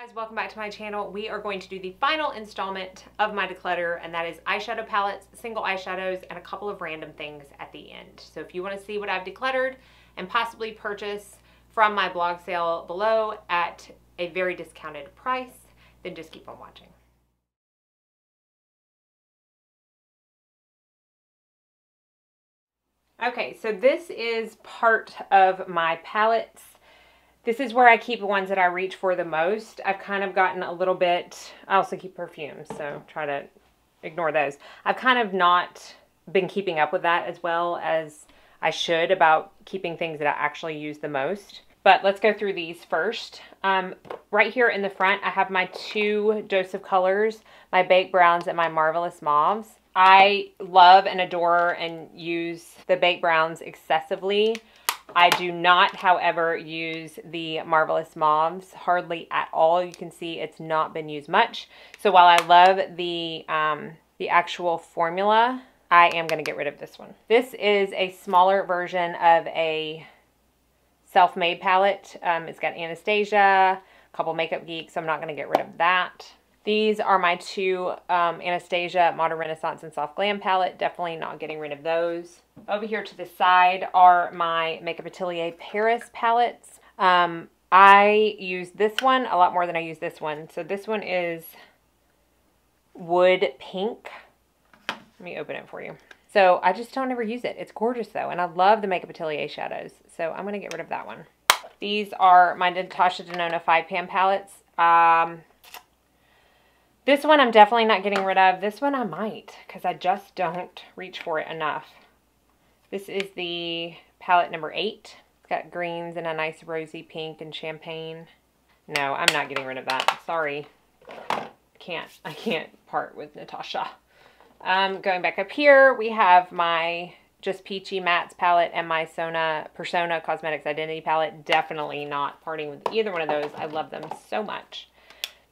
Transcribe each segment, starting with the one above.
Guys, welcome back to my channel. We are going to do the final installment of my declutter, and that is eyeshadow palettes, single eyeshadows, and a couple of random things at the end. So if you want to see what I've decluttered and possibly purchase from my blog sale below at a very discounted price, then just keep on watching. Okay, so this is part of my palettes. This is where I keep the ones that I reach for the most. I've kind of gotten a little bit, I also keep perfumes, so try to ignore those. I've kind of not been keeping up with that as well as I should about keeping things that I actually use the most. But let's go through these first. Right here in the front, I have my two Dose of Colors, my Baked Browns and my Marvelous Mauves. I love and adore and use the Baked Browns excessively. I do not, however, use the Marvelous Mauves hardly at all. You can see it's not been used much. So while I love the actual formula, I am going to get rid of this one. This is a smaller version of a self-made palette. It's got Anastasia, a couple Makeup Geeks, so I'm not going to get rid of that. These are my two Anastasia Modern Renaissance and Soft Glam palette. Definitely not getting rid of those. Over here to the side are my Makeup Atelier Paris palettes. I use this one a lot more than I use this one. So this one is Wood Pink. Let me open it for you. So I just don't ever use it. It's gorgeous though, and I love the Makeup Atelier shadows. So I'm going to get rid of that one. These are my Natasha Denona 5-pan palettes. This one I'm definitely not getting rid of. This one I might, because I just don't reach for it enough. This is the palette number 8. It's got greens and a nice rosy pink and champagne. No, I'm not getting rid of that. Sorry. I can't part with Natasha. Going back up here, we have my Just Peachy Mattes palette and my Persona Cosmetics Identity palette. Definitely not parting with either one of those. I love them so much.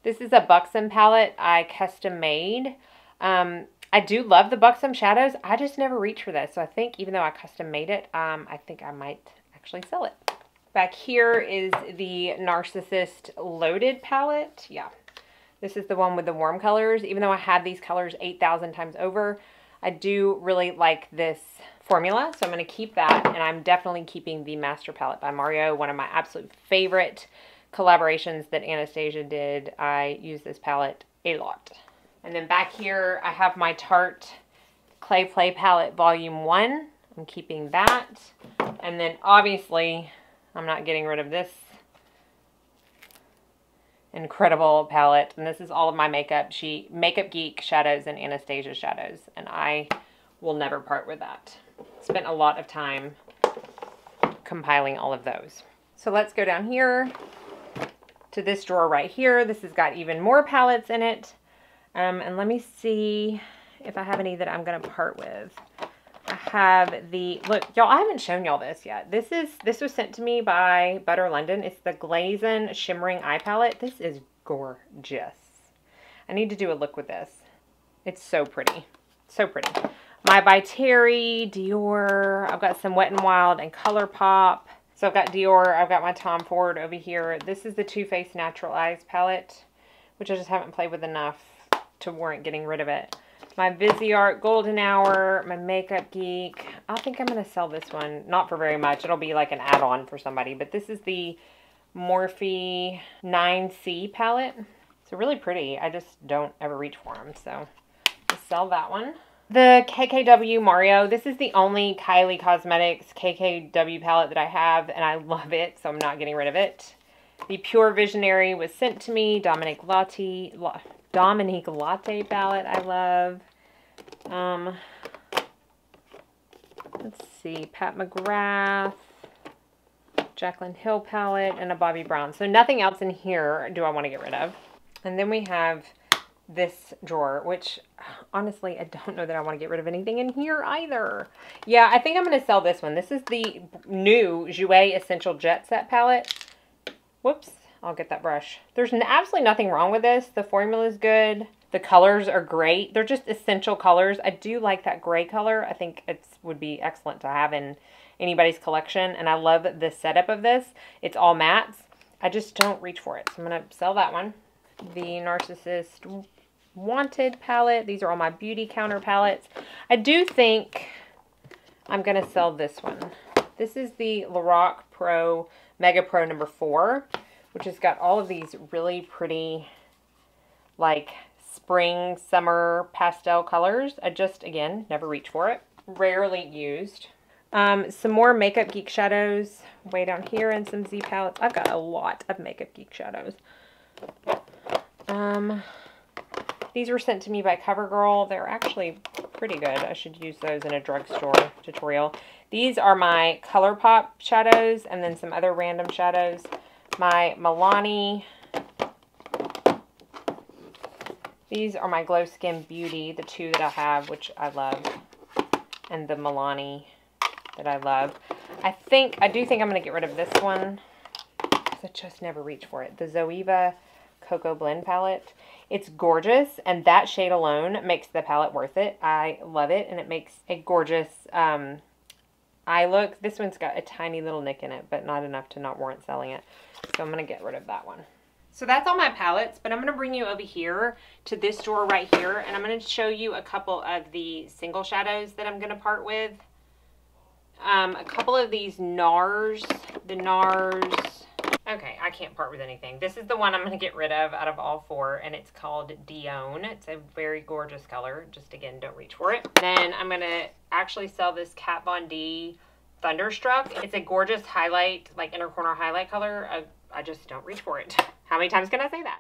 This is a Buxom palette I custom made. I do love the Buxom shadows. I just never reach for this. So I think even though I custom made it, I think I might actually sell it. Back here is the Narcissist Loaded palette. Yeah, this is the one with the warm colors. Even though I have these colors 8,000 times over, I do really like this formula. So I'm going to keep that. And I'm definitely keeping the Master Palette by Mario, one of my absolute favorite collaborations that Anastasia did. I use this palette a lot. And then back here I have my Tarte Clay Play palette volume 1. I'm keeping that. And then obviously I'm not getting rid of this incredible palette, and this is all of my Makeup Geek shadows and Anastasia shadows, and I will never part with that. Spent a lot of time compiling all of those. So let's go down here to this drawer right here. This has got even more palettes in it. And let me see if I have any that I'm going to part with. I have the, look, y'all, I haven't shown y'all this yet. This was sent to me by Butter London. It's the Glazen Shimmering Eye Palette. This is gorgeous. I need to do a look with this. It's so pretty. So pretty. My By Terry, Dior. I've got some Wet n Wild and ColourPop. So I've got Dior, I've got my Tom Ford over here. This is the Too Faced Natural Eyes palette, which I just haven't played with enough to warrant getting rid of it. My Viseart Golden Hour, my Makeup Geek. I think I'm going to sell this one. Not for very much. It'll be like an add-on for somebody. But this is the Morphe 9C palette. It's really pretty. I just don't ever reach for them. So I'll sell that one. The KKW Mario, this is the only Kylie Cosmetics KKW palette that I have, and I love it, so I'm not getting rid of it. The Pure Visionary was sent to me, Dominique Latte palette I love. Let's see, Pat McGrath, Jaclyn Hill palette, and a Bobbi Brown. So nothing else in here do I want to get rid of. And then we have this drawer, which honestly I don't know that I want to get rid of anything in here either. Yeah, I think I'm going to sell this one. This is the new Jouer Essential Jet Set palette. Whoops, I'll get that brush. There's absolutely nothing wrong with this. The formula is good. The colors are great. They're just essential colors. I do like that gray color. I think it would be excellent to have in anybody's collection, and I love the setup of this. It's all mattes. I just don't reach for it. So I'm going to sell that one. The Narcissist Wanted palette. These are all my Beautycounter palettes. I do think I'm going to sell this one. This is the Lorac Pro Mega Pro number 4, which has got all of these really pretty, like, spring, summer pastel colors. I just, again, never reach for it. Rarely used. Some more Makeup Geek shadows way down here and some Z palettes. I've got a lot of Makeup Geek shadows. These were sent to me by CoverGirl. They're actually pretty good. I should use those in a drugstore tutorial. These are my ColourPop shadows and then some other random shadows. My Milani. These are my Glow Skin Beauty, the two that I have, which I love. And the Milani that I love. I do think I'm going to get rid of this one because I just never reach for it. The Zoeva Cocoa Blend palette. It's gorgeous, and that shade alone makes the palette worth it. I love it, and it makes a gorgeous eye look. This one's got a tiny little nick in it, but not enough to not warrant selling it. So I'm going to get rid of that one. So that's all my palettes, but I'm going to bring you over here to this drawer right here, and I'm going to show you a couple of the single shadows that I'm going to part with. A couple of these NARS, okay, I can't part with anything. This is the one I'm going to get rid of out of all 4, and it's called Dione. It's a very gorgeous color. Just, again, don't reach for it. Then I'm going to actually sell this Kat Von D Thunderstruck. It's a gorgeous highlight, like inner corner highlight color. I just don't reach for it. How many times can I say that?